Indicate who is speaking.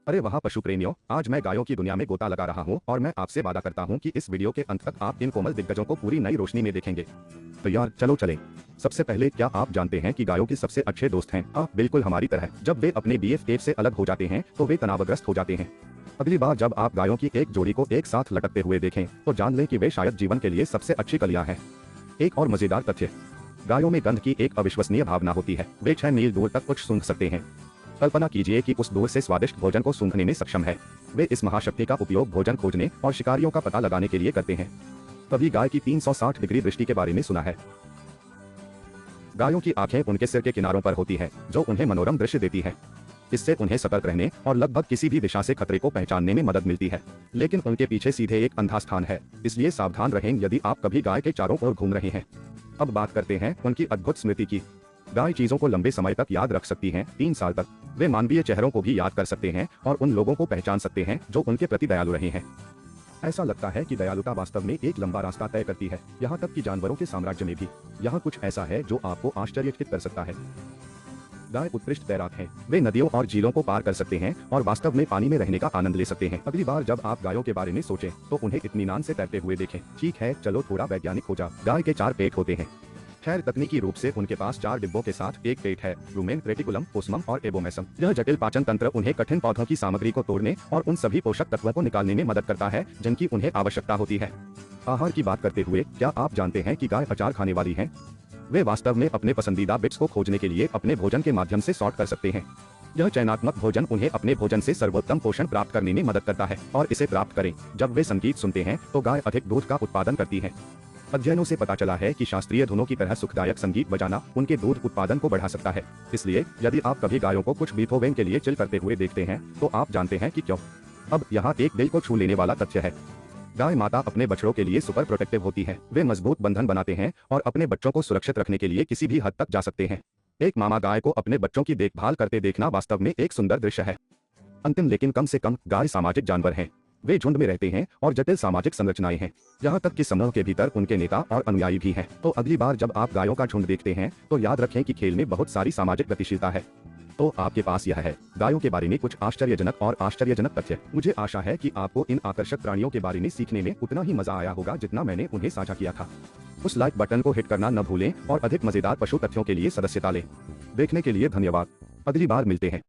Speaker 1: अरे वहाँ पशु प्रेमियों, आज मैं गायों की दुनिया में गोता लगा रहा हूँ और मैं आपसे वादा करता हूँ कि इस वीडियो के अंत तक आप इन कोमल दिग्गजों को पूरी नई रोशनी में देखेंगे। तो यार चलो चले। सबसे पहले, क्या आप जानते हैं कि गायों के सबसे अच्छे दोस्त हैं आप? बिल्कुल हमारी तरह। जब वे अपने बीएफएफ से अलग हो जाते हैं तो वे तनावग्रस्त हो जाते हैं। अगली बार जब आप गायों की एक जोड़ी को एक साथ लटकते हुए देखें तो जान लें कि वे शायद जीवन के लिए सबसे अच्छी कलियां हैं। एक और मजेदार तथ्य, गायों में गंध की एक अविश्वसनीय भावना होती है। वे 6 मील दूर तक कुछ सूंघ सकते हैं। कल्पना कीजिए कि उस दूर से स्वादिष्ट भोजन को सूंघने में सक्षम है। वे इस महाशक्ति का उपयोग भोजन खोजने और शिकारियों का पता लगाने के लिए करते हैं। कभी गाय की 360 डिग्री दृष्टि के बारे में सुना है? गायों की आंखें उनके सिर के किनारों पर होती है जो उन्हें मनोरम दृश्य देती है। इससे उन्हें सतर्क रहने और लगभग किसी भी दिशा से खतरे को पहचानने में मदद मिलती है। लेकिन उनके पीछे सीधे एक अंधा स्थान है, इसलिए सावधान रहें यदि आप कभी गाय के चारों ओर घूम रहे हैं। अब बात करते हैं उनकी अद्भुत स्मृति की। गाय चीजों को लंबे समय तक याद रख सकती हैं, 3 साल तक। वे मानवीय चेहरों को भी याद कर सकते हैं और उन लोगों को पहचान सकते हैं जो उनके प्रति दयालु रहे हैं। ऐसा लगता है कि दयालुता वास्तव में एक लंबा रास्ता तय करती है, यहाँ तक कि जानवरों के साम्राज्य में भी। यहाँ कुछ ऐसा है जो आपको आश्चर्यचकित कर सकता है। गाय उत्कृष्ट तैराक हैं। वे नदियों और झीलों को पार कर सकते हैं और वास्तव में पानी में रहने का आनंद ले सकते हैं। अगली बार जब आप गायों के बारे में सोचें तो उन्हें इत्मीनान से तैरते हुए देखें। ठीक है, चलो थोड़ा वैज्ञानिक हो जा। गाय के 4 पेट होते हैं। खैर, तकनीकी रूप से उनके पास 4 डिब्बों के साथ एक पेट है, रूमेन, रेटिकुलम, ओस्मम और एबोमेसम। यह जटिल पाचन तंत्र उन्हें कठिन पौधों की सामग्री को तोड़ने और उन सभी पोषक तत्वों को निकालने में मदद करता है जिनकी उन्हें आवश्यकता होती है। आहार की बात करते हुए, क्या आप जानते हैं कि गाय अचार खाने वाली हैं? वे वास्तव में अपने पसंदीदा बिट्स को खोजने के लिए अपने भोजन के माध्यम से सॉर्ट कर सकते हैं। यह चयनात्मक भोजन उन्हें अपने भोजन से सर्वोत्तम पोषण प्राप्त करने में मदद करता है और इसे प्राप्त करें। जब वे संगीत सुनते हैं तो गाय अधिक दूध का उत्पादन करती है। अध्ययनों से पता चला है कि शास्त्रीय धुनों की तरह सुखदायक संगीत बजाना उनके दूध उत्पादन को बढ़ा सकता है। इसलिए यदि आप कभी गायों को कुछ बीथोवेन के लिए चिल करते हुए देखते हैं तो आप जानते हैं कि क्यों। अब यहाँ एक दिल को छू लेने वाला तथ्य है। गाय माता अपने बछड़ों के लिए सुपर प्रोटेक्टिव होती है। वे मजबूत बंधन बनाते हैं और अपने बच्चों को सुरक्षित रखने के लिए किसी भी हद तक जा सकते हैं। एक मामा गाय को अपने बच्चों की देखभाल करते देखना वास्तव में एक सुंदर दृश्य है। अंतिम लेकिन कम से कम, गाय सामाजिक जानवर हैं। वे झुंड में रहते हैं और जटिल सामाजिक संरचनाएं हैं। यहाँ तक कि समूह के भीतर उनके नेता और अनुयायी भी हैं। तो अगली बार जब आप गायों का झुंड देखते हैं तो याद रखें कि खेल में बहुत सारी सामाजिक गतिशीलता है। तो आपके पास यह है, गायों के बारे में कुछ आश्चर्यजनक तथ्य। मुझे आशा है कि आपको इन आकर्षक प्राणियों के बारे में सीखने में उतना ही मजा आया होगा जितना मैंने उन्हें साझा किया था। उस लाइक बटन को हिट करना न भूलें और अधिक मजेदार पशु तथ्यों के लिए सदस्यता लें। देखने के लिए धन्यवाद। अगली बार मिलते हैं।